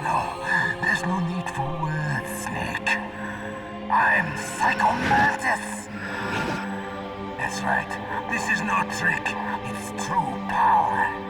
No, there's no need for words, Snake. I'm Psycho Mantis! That's right. This is no trick. It's true power.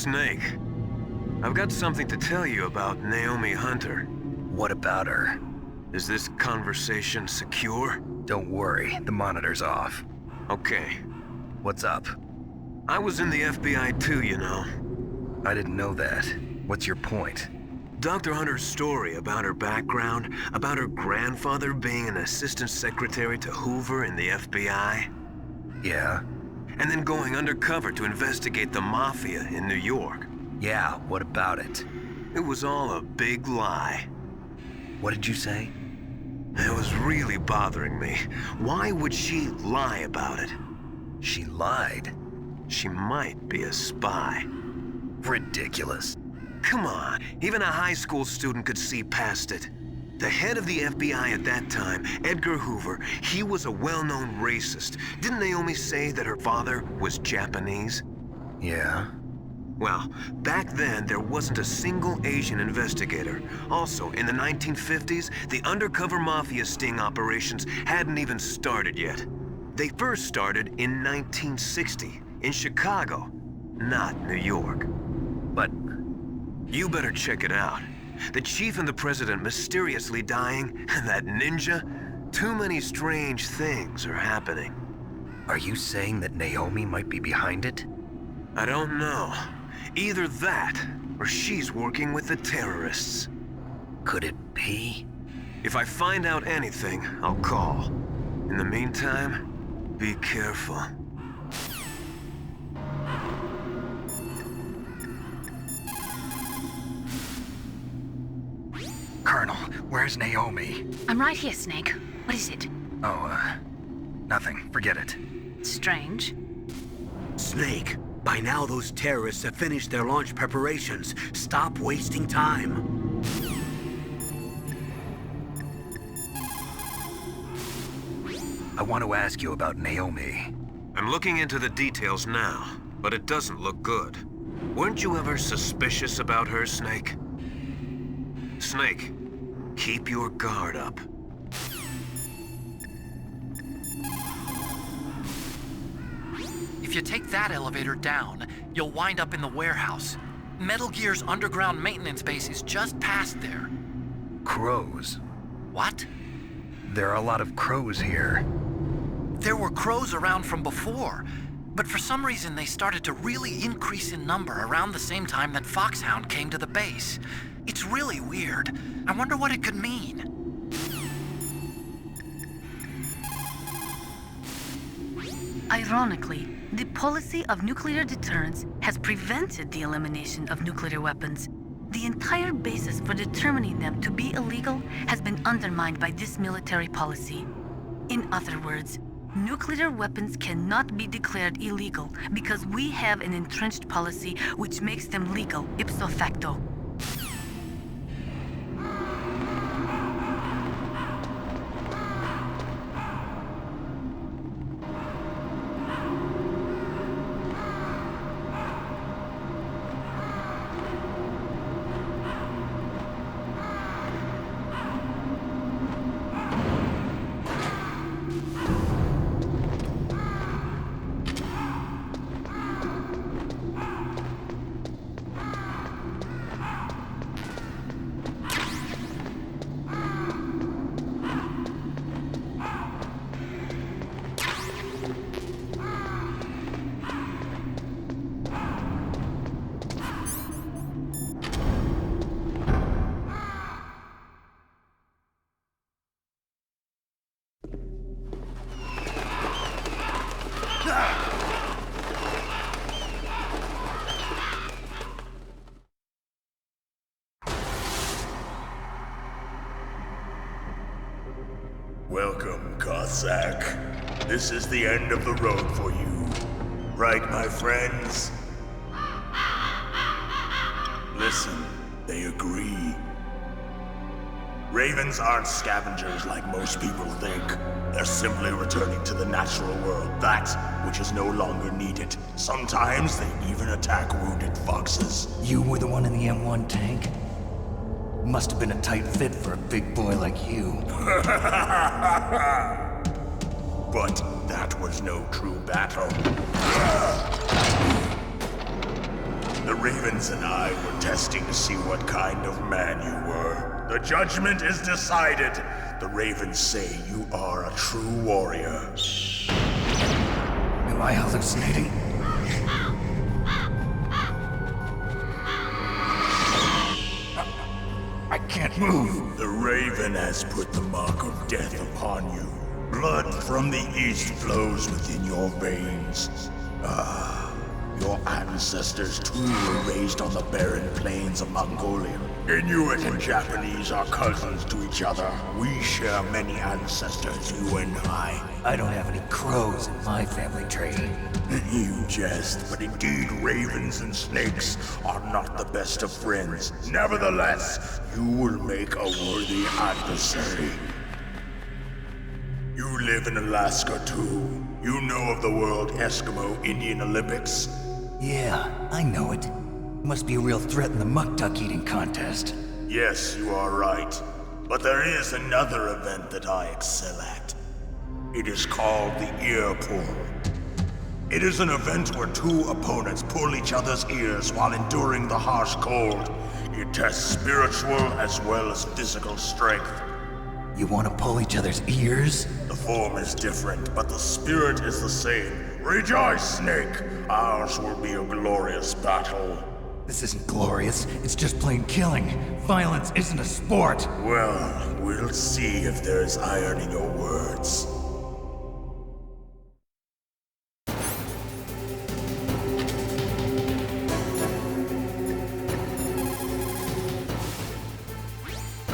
Snake. I've got something to tell you about Naomi Hunter. What about her? Is this conversation secure? Don't worry, the monitor's off. Okay. What's up? I was in the FBI too, you know. I didn't know that. What's your point? Dr. Hunter's story about her background, about her grandfather being an assistant secretary to Hoover in the FBI. Yeah? And then going undercover to investigate the Mafia in New York. Yeah, what about it? It was all a big lie. What did you say? It was really bothering me. Why would she lie about it? She lied? She might be a spy. Ridiculous. Come on, even a high school student could see past it. The head of the FBI at that time, Edgar Hoover, he was a well-known racist. Didn't Naomi say that her father was Japanese? Yeah? Well, back then there wasn't a single Asian investigator. Also, in the 1950s, the undercover mafia sting operations hadn't even started yet. They first started in 1960, in Chicago, not New York. But you better check it out. The chief and the president mysteriously dying, and that ninja? Too many strange things are happening. are you saying that Naomi might be behind it? I don't know. Either that, or she's working with the terrorists. Could it be? If I find out anything, I'll call. In the meantime, be careful. Colonel, where's Naomi? I'm right here, Snake. What is it? Oh, nothing. Forget it. Strange. Snake, by now those terrorists have finished their launch preparations. Stop wasting time. I want to ask you about Naomi. I'm looking into the details now, but it doesn't look good. Weren't you ever suspicious about her, Snake? Snake, keep your guard up. If you take that elevator down, you'll wind up in the warehouse. Metal Gear's underground maintenance base is just past there. Crows. What? There are a lot of crows here. There were crows around from before, but for some reason they started to really increase in number around the same time that Foxhound came to the base. It's really weird. I wonder what it could mean. Ironically, the policy of nuclear deterrence has prevented the elimination of nuclear weapons. The entire basis for determining them to be illegal has been undermined by this military policy. In other words, nuclear weapons cannot be declared illegal because we have an entrenched policy which makes them legal ipso facto. Welcome, Cossack. This is the end of the road for you. Right, my friends? Listen, they agree. Ravens aren't scavengers like most people think. They're simply returning to the natural world, that which is no longer needed. Sometimes they even attack wounded foxes. You were the one in the M1 tank? Must have been a tight fit for a big boy like you. But that was no true battle. The Ravens and I were testing to see what kind of man you were. The judgment is decided. The Ravens say you are a true warrior. Am I hallucinating? I can't move. The Raven has put the mark of death upon you. Blood from the east flows within your veins. Your ancestors too were raised on the barren plains of Mongolia. Inuit and Japanese are cousins to each other. We share many ancestors, you and I. I don't have any crows in my family tree. You jest, but indeed ravens and snakes are not the best of friends. Nevertheless, you will make a worthy adversary. You live in Alaska too. You know of the World Eskimo Indian Olympics? Yeah, I know it. Must be a real threat in the muck duck eating contest. Yes, you are right. But there is another event that I excel at. It is called the ear pull. It is an event where two opponents pull each other's ears while enduring the harsh cold. It tests spiritual as well as physical strength. You want to pull each other's ears? The form is different, but the spirit is the same. Rejoice, Snake! Ours will be a glorious battle. This isn't glorious, it's just plain killing. Violence isn't a sport. Well, we'll see if there's iron in your words.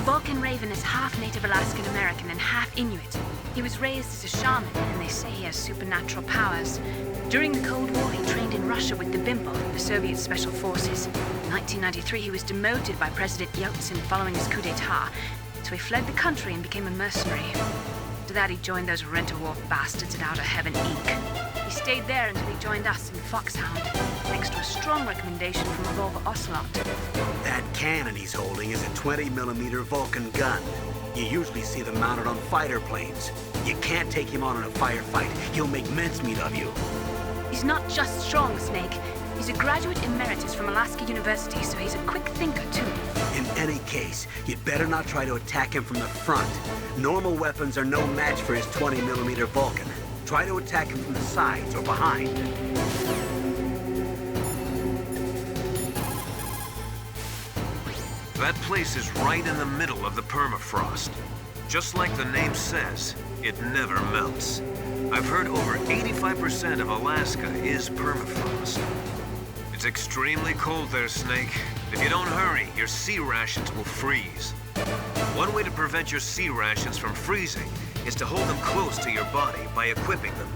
Vulcan Raven is half Native Alaskan American and half Inuit. He was raised as a shaman, and they say he has supernatural powers. During the Cold War, he trained in Russia with the Bimbo, the Soviet Special Forces. In 1993, he was demoted by President Yeltsin following his coup d'etat, so he fled the country and became a mercenary. After that, he joined those rent-a-war bastards at Outer Heaven, Inc. He stayed there until he joined us in Foxhound, thanks to a strong recommendation from Revolver Ocelot. That cannon he's holding is a 20mm Vulcan gun. You usually see them mounted on fighter planes. You can't take him on in a firefight. He'll make mincemeat of you. He's not just strong, Snake. He's a graduate emeritus from Alaska University, so he's a quick thinker, too. In any case, you'd better not try to attack him from the front. Normal weapons are no match for his 20mm Vulcan. Try to attack him from the sides or behind. That place is right in the middle of the permafrost. Just like the name says, it never melts. I've heard over 85% of Alaska is permafrost. It's extremely cold there, Snake. If you don't hurry, your sea rations will freeze. One way to prevent your sea rations from freezing is to hold them close to your body by equipping them.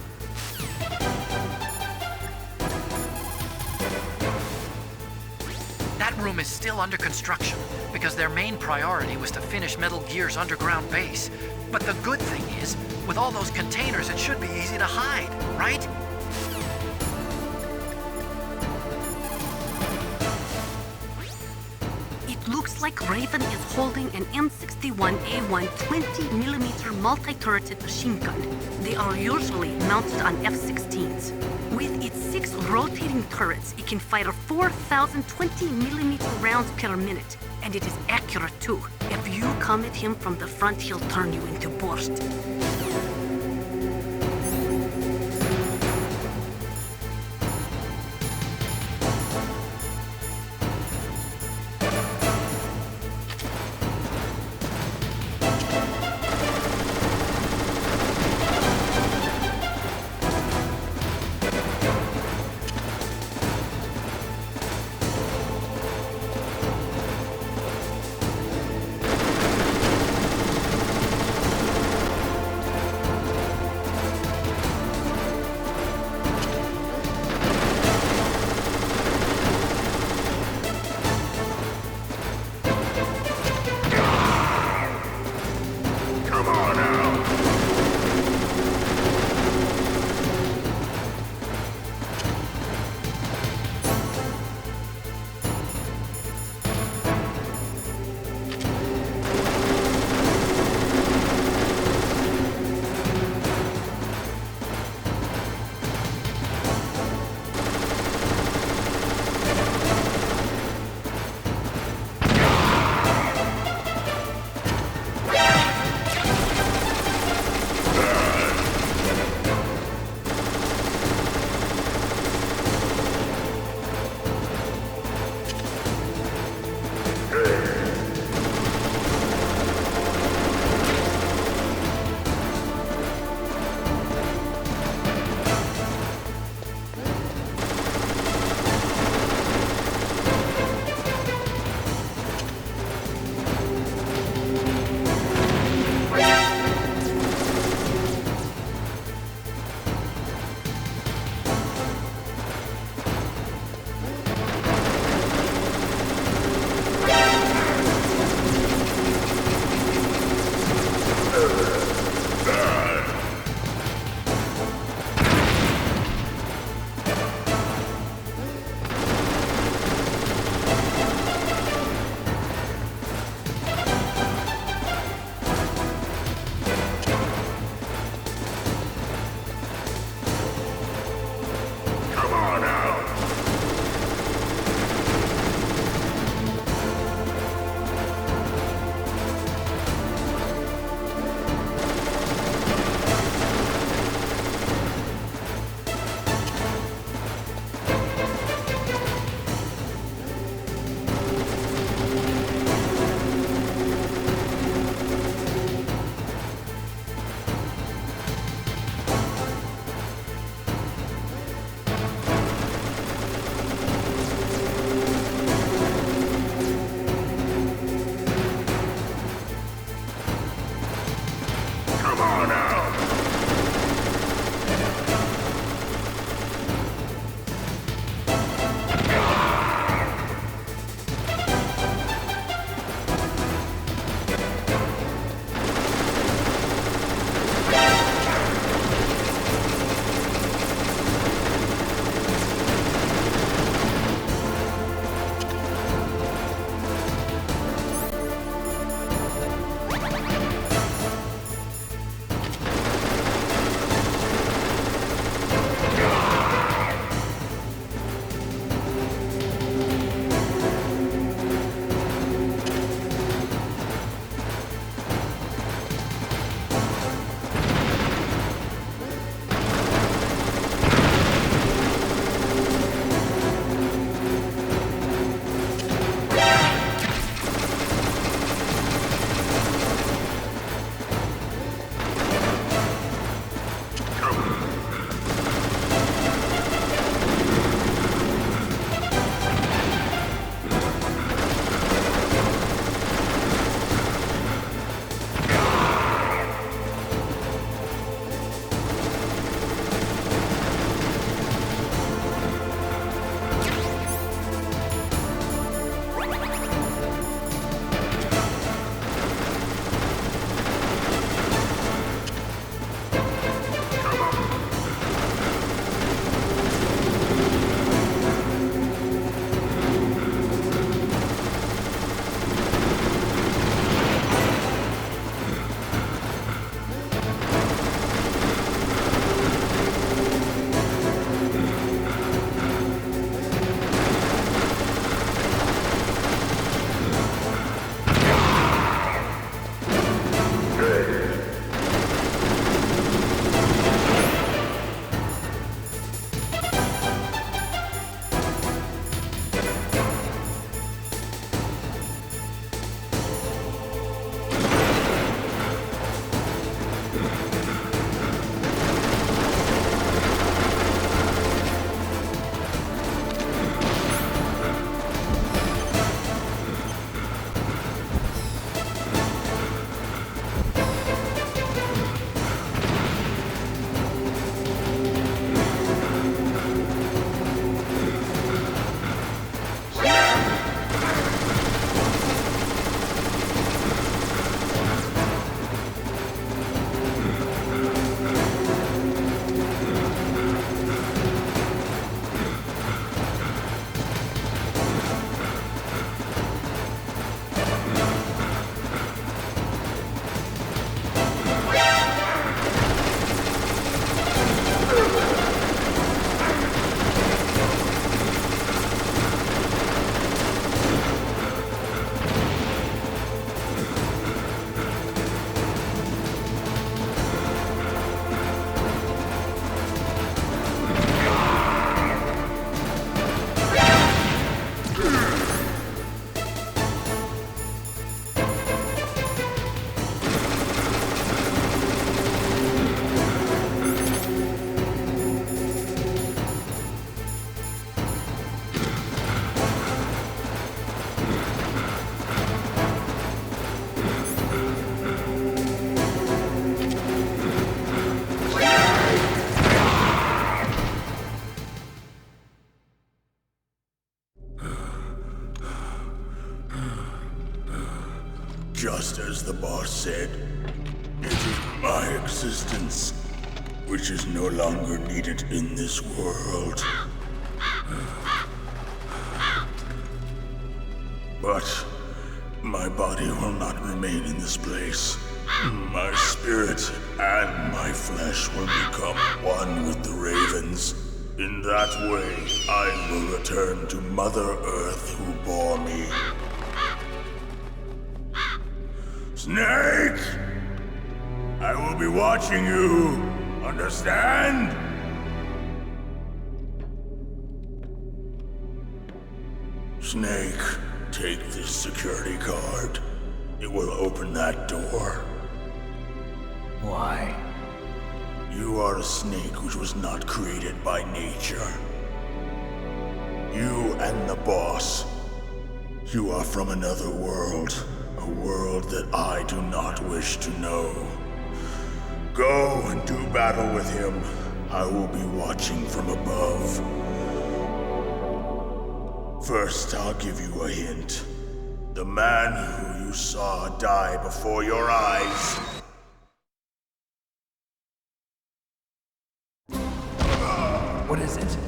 That room is still under construction because their main priority was to finish Metal Gear's underground base. But the good thing is, with all those containers, it should be easy to hide, right? It looks like Raven is holding an M61A1 20mm multi-turreted machine gun. They are usually mounted on F-16s. With its 6 rotating turrets, it can fire 4,000 20mm rounds per minute. And it is accurate too. If you come at him from the front, he'll turn you into borscht. Just as the boss said, it is my existence which is no longer needed in this world. But my body will not remain in this place. My spirit and my flesh will become one with the ravens. In that way, I will return to Mother Earth who bore me. Snake! I will be watching you. Understand? Snake, take this security card. It will open that door. Why? You are a snake which was not created by nature. You and the boss. You are from another world. A world that I do not wish to know. Go and do battle with him. I will be watching from above. First, I'll give you a hint. The man who you saw die before your eyes. What is it?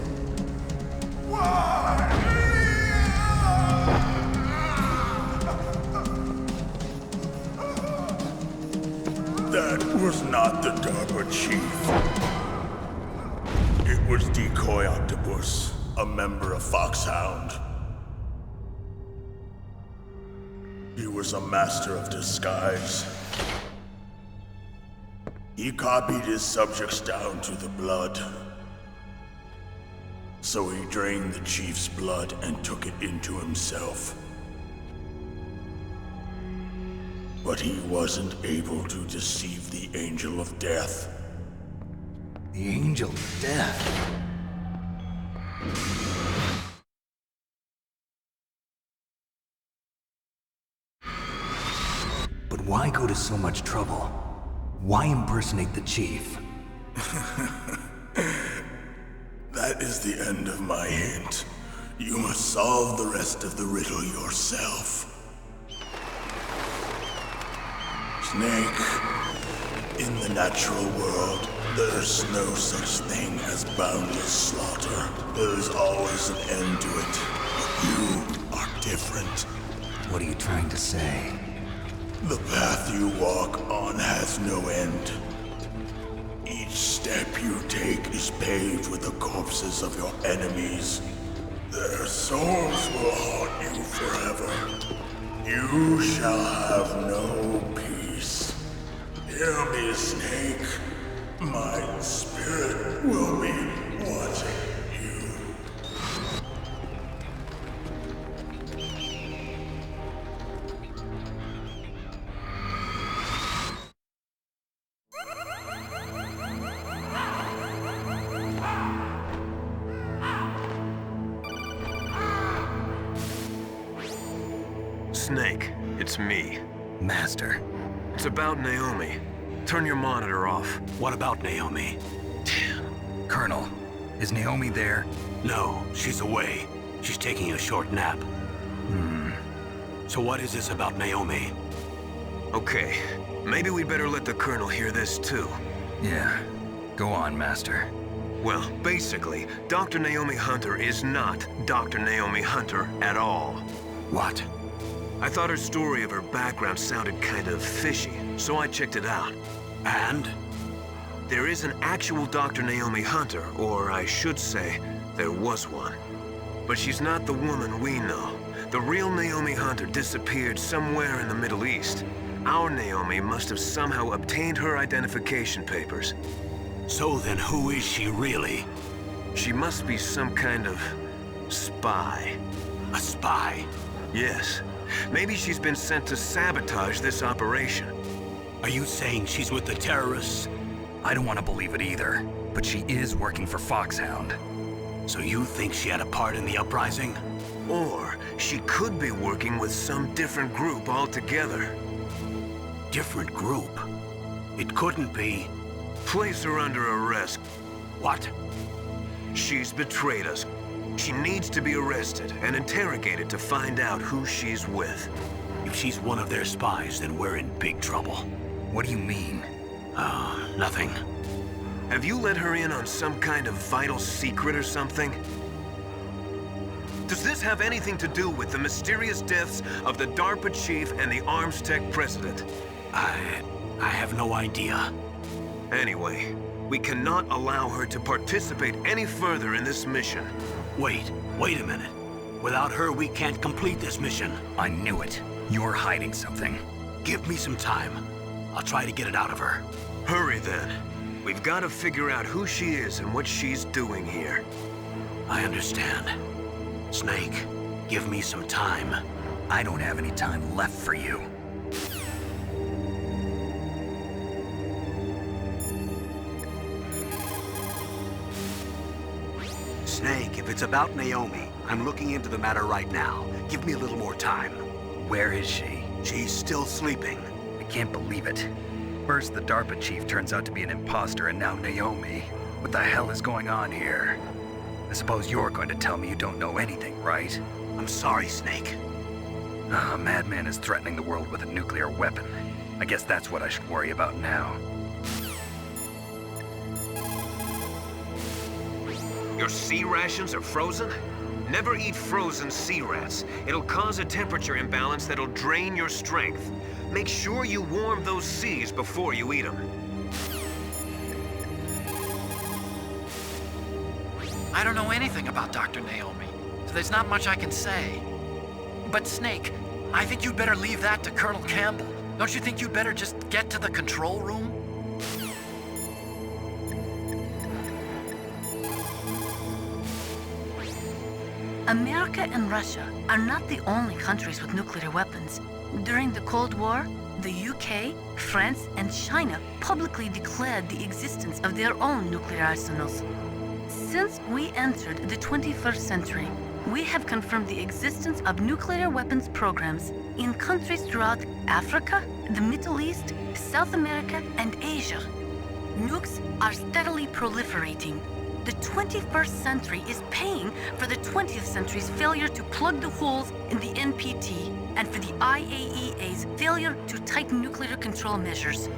That was not the DARPA chief. It was Decoy Octopus, a member of Foxhound. He was a master of disguise. He copied his subjects down to the blood. So he drained the chief's blood and took it into himself. But he wasn't able to deceive the Angel of Death. The Angel of Death? But why go to so much trouble? Why impersonate the chief? That is the end of my hint. You must solve the rest of the riddle yourself. Snake, in the natural world, there's no such thing as boundless slaughter. There is always an end to it. But you are different. What are you trying to say? The path you walk on has no end. Each step you take is paved with the corpses of your enemies. Their souls will haunt you forever. You shall have no peace. Hear me, Snake. My spirit will be watching you. Snake, it's me. Master. It's about Naomi. Turn your monitor off. What about Naomi? Colonel, is Naomi there? No, she's away. She's taking a short nap. So what is this about Naomi? Okay, maybe we'd better let the Colonel hear this too. Yeah. Go on, Master. Well, basically, Dr. Naomi Hunter is not Dr. Naomi Hunter at all. What? I thought her story of her background sounded kind of fishy, so I checked it out. And? There is an actual Dr. Naomi Hunter, or I should say, there was one. But she's not the woman we know. The real Naomi Hunter disappeared somewhere in the Middle East. Our Naomi must have somehow obtained her identification papers. So then who is she really? She must be some kind of spy. A spy? Yes. Maybe she's been sent to sabotage this operation. Are you saying she's with the terrorists? I don't want to believe it either, but she is working for Foxhound. So you think she had a part in the uprising? Or she could be working with some different group altogether. Different group? It couldn't be. Place her under arrest. What? She's betrayed us. She needs to be arrested and interrogated to find out who she's with. If she's one of their spies, then we're in big trouble. What do you mean? Nothing. Have you let her in on some kind of vital secret or something? Does this have anything to do with the mysterious deaths of the DARPA chief and the Arms Tech president? I have no idea. Anyway, we cannot allow her to participate any further in this mission. Wait a minute. Without her, we can't complete this mission. I knew it. You're hiding something. Give me some time. I'll try to get it out of her. Hurry then. We've got to figure out who she is and what she's doing here. I understand. Snake, give me some time. I don't have any time left for you. Snake, if it's about Naomi, I'm looking into the matter right now. Give me a little more time. Where is she? She's still sleeping. I can't believe it. First, the DARPA chief turns out to be an imposter, and now Naomi. What the hell is going on here? I suppose you're going to tell me you don't know anything, right? I'm sorry, Snake. A madman is threatening the world with a nuclear weapon. I guess that's what I should worry about now. Your sea rations are frozen? Never eat frozen sea rats. It'll cause a temperature imbalance that'll drain your strength. Make sure you warm those seas before you eat them. I don't know anything about Dr. Naomi, so there's not much I can say. But Snake, I think you'd better leave that to Colonel Campbell. Don't you think you'd better just get to the control room? America and Russia are not the only countries with nuclear weapons. During the Cold War, the UK, France, and China publicly declared the existence of their own nuclear arsenals. Since we entered the 21st century, we have confirmed the existence of nuclear weapons programs in countries throughout Africa, the Middle East, South America, and Asia. Nukes are steadily proliferating. The 21st century is paying for the 20th century's failure to plug the holes in the NPT and for the IAEA's failure to tighten nuclear control measures.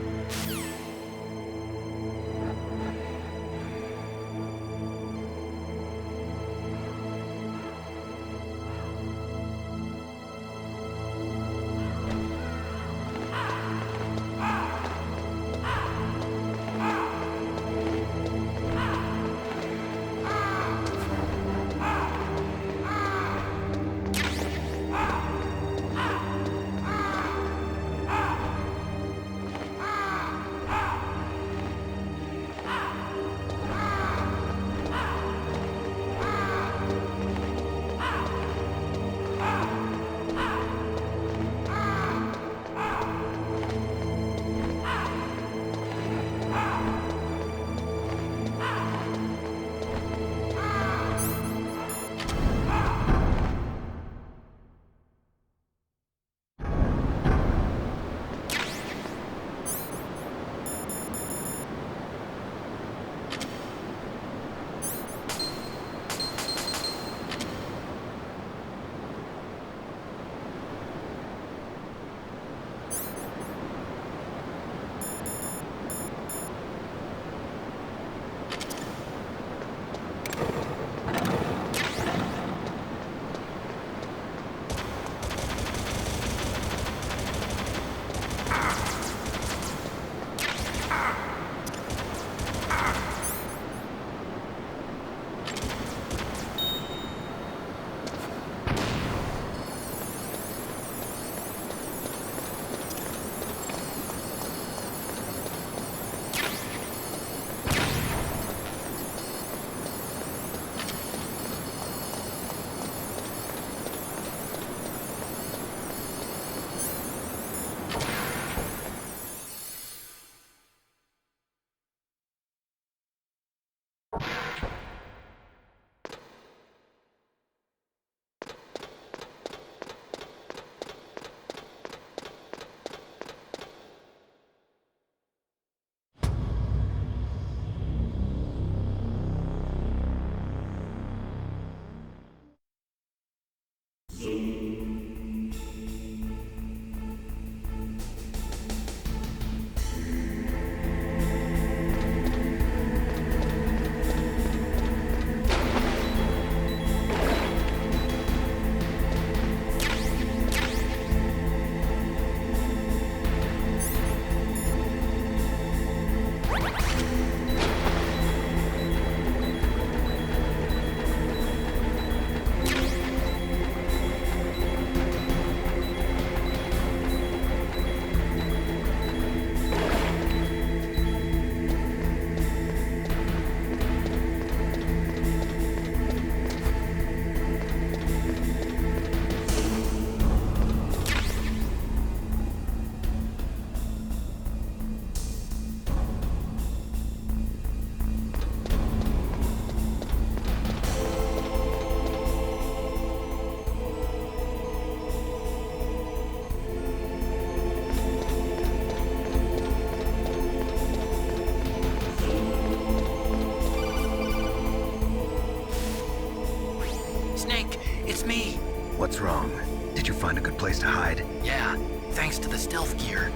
me. What's wrong? Did you find a good place to hide? Yeah, thanks to the stealth gear.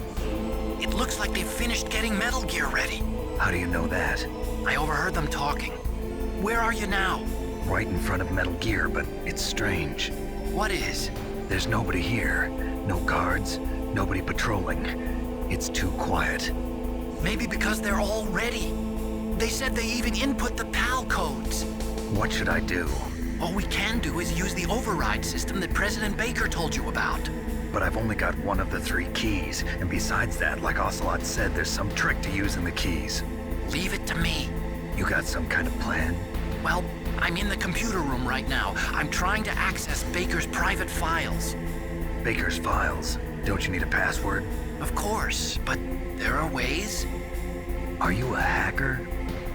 It looks like they've finished getting metal gear ready. How do you know that? I overheard them talking. Where are you now? Right in front of Metal Gear, but it's strange. What is? There's nobody here. No guards, nobody patrolling. It's too quiet. Maybe because they're all ready. They said they even input the PAL codes. What should I do? All we can do is use the override system that President Baker told you about. But I've only got one of the 3 keys, and besides that, like Ocelot said, there's some trick to using the keys. Leave it to me. You got some kind of plan? Well, I'm in the computer room right now. I'm trying to access Baker's private files. Baker's files? Don't you need a password? Of course, but there are ways. Are you a hacker?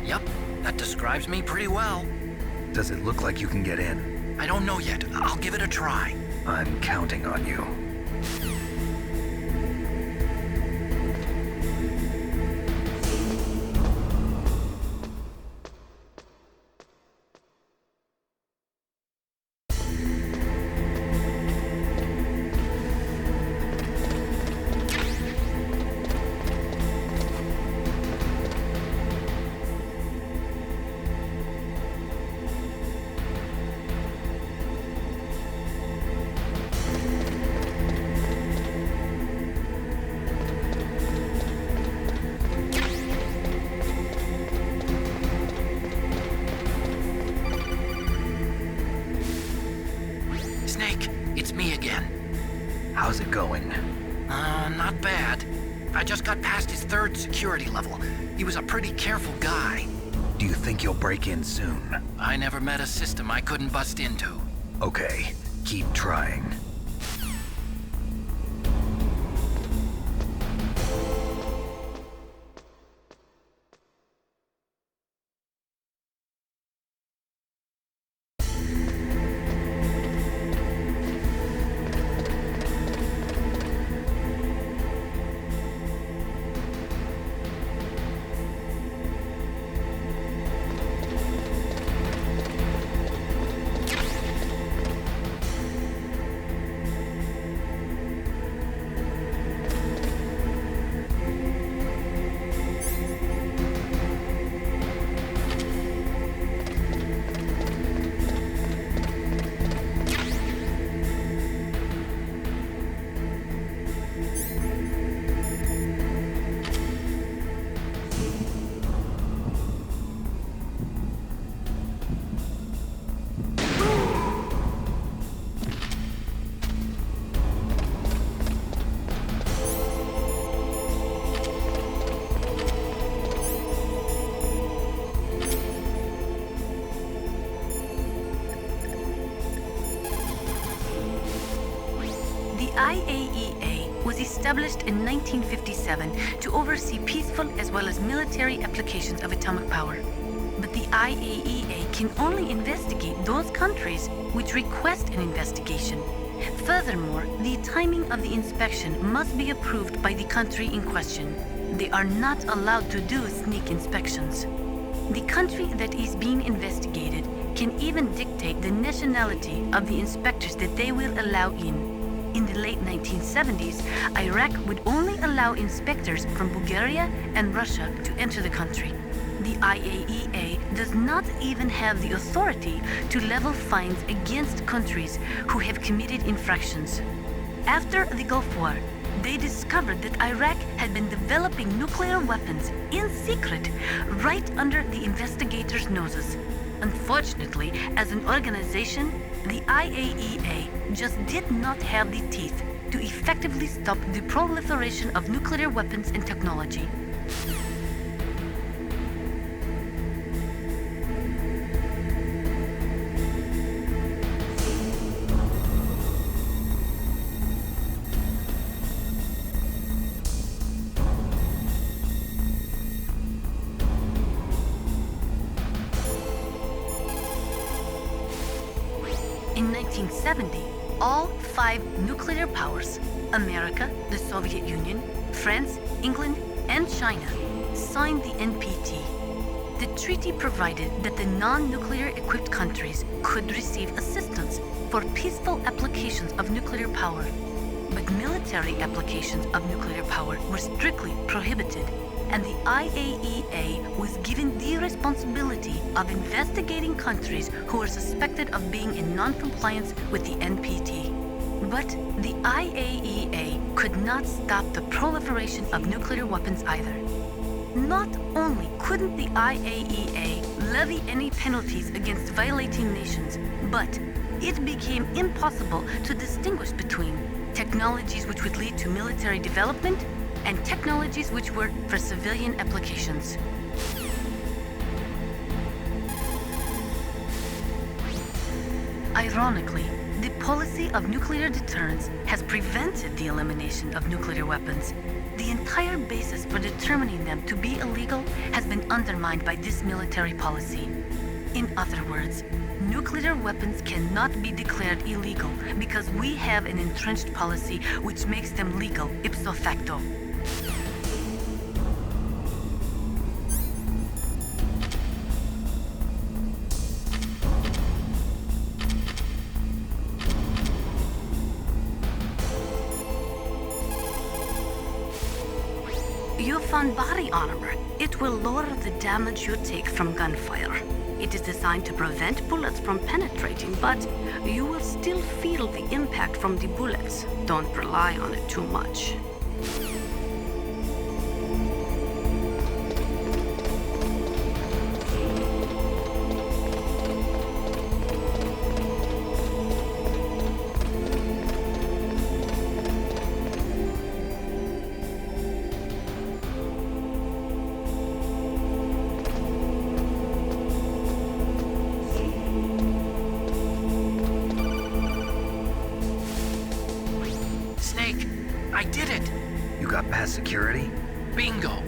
Yep, that describes me pretty well. Does it look like you can get in? I don't know yet. I'll give it a try. I'm counting on you. How's it going? Not bad. I just got past his 3rd security level. He was a pretty careful guy. Do you think you'll break in soon? I never met a system I couldn't bust into. Okay, keep trying. IAEA was established in 1957 to oversee peaceful as well as military applications of atomic power. But the IAEA can only investigate those countries which request an investigation. Furthermore, the timing of the inspection must be approved by the country in question. They are not allowed to do sneak inspections. The country that is being investigated can even dictate the nationality of the inspectors that they will allow in. In the late 1970s, Iraq would only allow inspectors from Bulgaria and Russia to enter the country. The IAEA does not even have the authority to level fines against countries who have committed infractions. After the Gulf War, they discovered that Iraq had been developing nuclear weapons in secret right under the investigators' noses. Unfortunately, as an organization, the IAEA just did not have the teeth to effectively stop the proliferation of nuclear weapons and technology. In 1970, all 5 nuclear powers, America, the Soviet Union, France, England, and China, signed the NPT. The treaty provided that the non-nuclear equipped countries could receive assistance for peaceful applications of nuclear power. But military applications of nuclear power were strictly prohibited, and the IAEA was given the responsibility of investigating countries who were suspected of being in non-compliance with the NPT. But the IAEA could not stop the proliferation of nuclear weapons either. Not only couldn't the IAEA levy any penalties against violating nations, but it became impossible to distinguish between technologies which would lead to military development and technologies which were for civilian applications. Ironically, the policy of nuclear deterrence has prevented the elimination of nuclear weapons. The entire basis for determining them to be illegal has been undermined by this military policy. In other words, nuclear weapons cannot be declared illegal because we have an entrenched policy which makes them legal ipso facto. You found body armor. It will lower the damage you take from gunfire. It is designed to prevent bullets from penetrating, but you will still feel the impact from the bullets. Don't rely on it too much. I did it! You got past security? Bingo!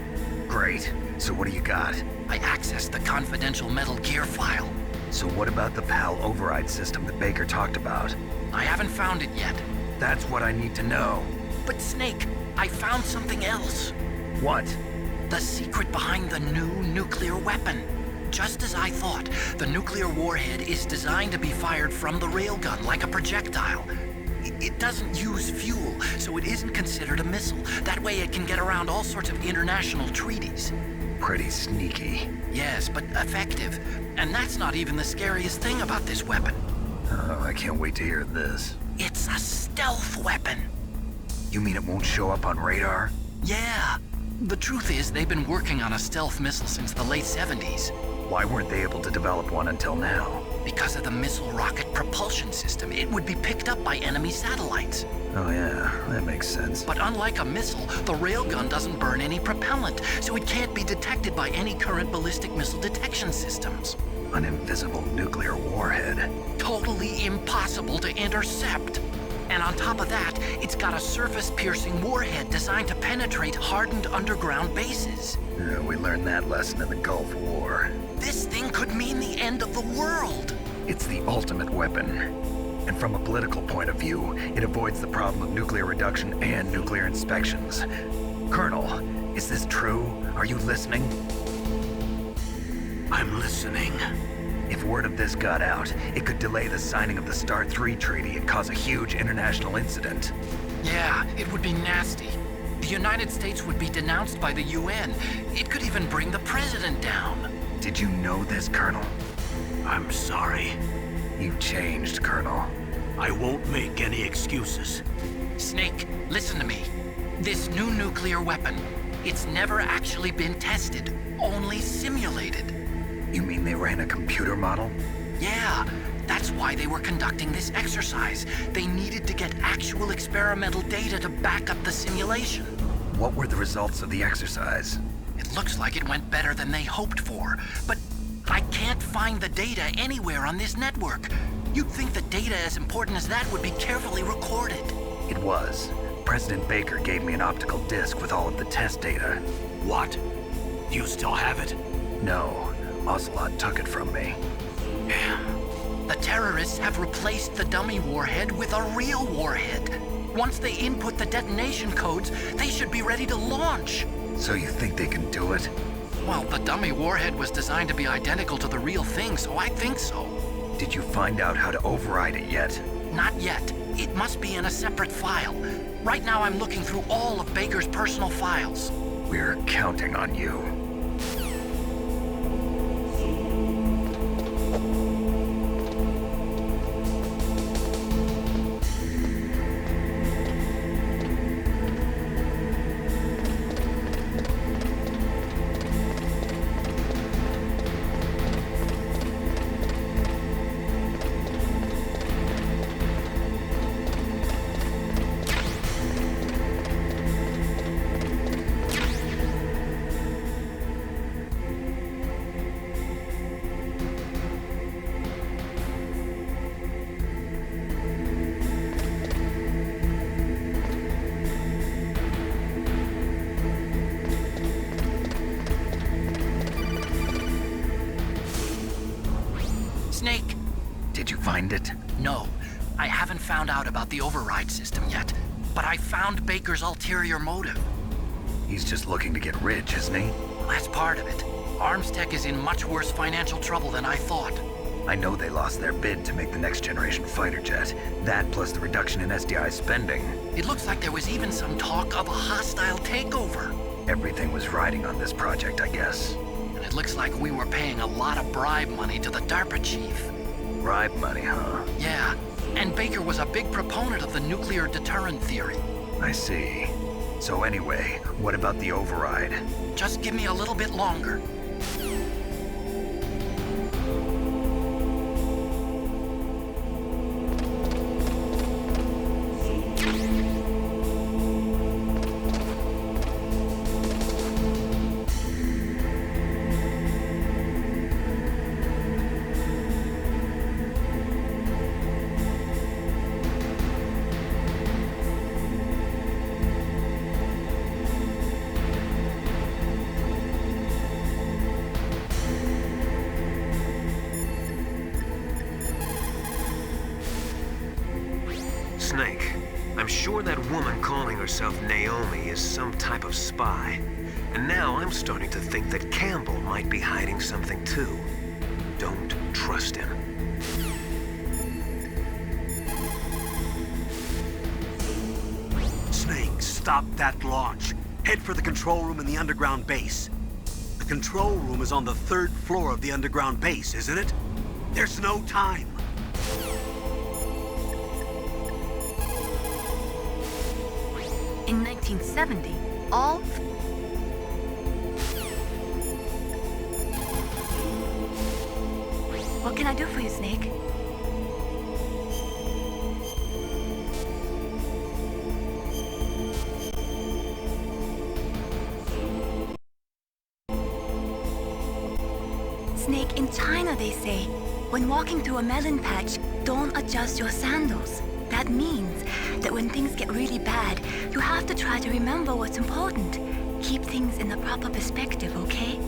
Great. So what do you got? I accessed the confidential Metal Gear file. So what about the PAL override system that Baker talked about? I haven't found it yet. That's what I need to know. But Snake, I found something else. What? The secret behind the new nuclear weapon. Just as I thought, the nuclear warhead is designed to be fired from the railgun like a projectile. It doesn't use fuel, so it isn't considered a missile. That way it can get around all sorts of international treaties. Pretty sneaky. Yes, but effective. And that's not even the scariest thing about this weapon. Oh, I can't wait to hear this. It's a stealth weapon. You mean it won't show up on radar? Yeah. The truth is, they've been working on a stealth missile since the late 70s. Why weren't they able to develop one until now? Because of the missile rocket propulsion system, it would be picked up by enemy satellites. Oh yeah, that makes sense. But unlike a missile, the railgun doesn't burn any propellant, so it can't be detected by any current ballistic missile detection systems. An invisible nuclear warhead. Totally impossible to intercept. And on top of that, it's got a surface-piercing warhead designed to penetrate hardened underground bases. Yeah, we learned that lesson in the Gulf War. This thing could mean the end of the world. It's the ultimate weapon. And from a political point of view, it avoids the problem of nuclear reduction and nuclear inspections. Colonel, is this true? Are you listening? I'm listening. If word of this got out, it could delay the signing of the STAR 3 treaty and cause a huge international incident. Yeah, it would be nasty. The United States would be denounced by the UN. It could even bring the president down. Did you know this, Colonel? I'm sorry. You've changed, Colonel. I won't make any excuses. Snake, listen to me. This new nuclear weapon, it's never actually been tested, only simulated. You mean they ran a computer model? Yeah, that's why they were conducting this exercise. They needed to get actual experimental data to back up the simulation. What were the results of the exercise? It looks like it went better than they hoped for, but I can't find the data anywhere on this network. You'd think the data as important as that would be carefully recorded. It was. President Baker gave me an optical disc with all of the test data. What? Do you still have it? No. Ocelot took it from me. The terrorists have replaced the dummy warhead with a real warhead. Once they input the detonation codes, they should be ready to launch. So you think they can do it? Well, the dummy warhead was designed to be identical to the real thing, so I think so. Did you find out how to override it yet? Not yet. It must be in a separate file. Right now I'm looking through all of Baker's personal files. We're counting on you. Snake! Did you find it? No, I haven't found out about the override system yet, but I found Baker's ulterior motive. He's just looking to get rich, isn't he? That's part of it. Arms Tech is in much worse financial trouble than I thought. I know they lost their bid to make the next generation fighter jet. That plus the reduction in SDI spending. It looks like there was even some talk of a hostile takeover. Everything was riding on this project, I guess. And it looks like we were paying a lot of bribe money to the DARPA chief. Bribe money, huh? Yeah, and Baker was a big proponent of the nuclear deterrent theory. I see. So anyway, what about the override? Just give me a little bit longer. Snake, I'm sure that woman calling herself Naomi is some type of spy. And now I'm starting to think that Campbell might be hiding something too. Don't trust him. Snake, stop that launch. Head for the control room in the underground base. The control room is on the 3rd floor of the underground base, isn't it? There's no time. In 1970, all... What can I do for you, Snake? Snake, in China they say, when walking through a melon patch, don't adjust your sandals. That means that when things get really bad, you have to try to remember what's important. Keep things in the proper perspective, okay?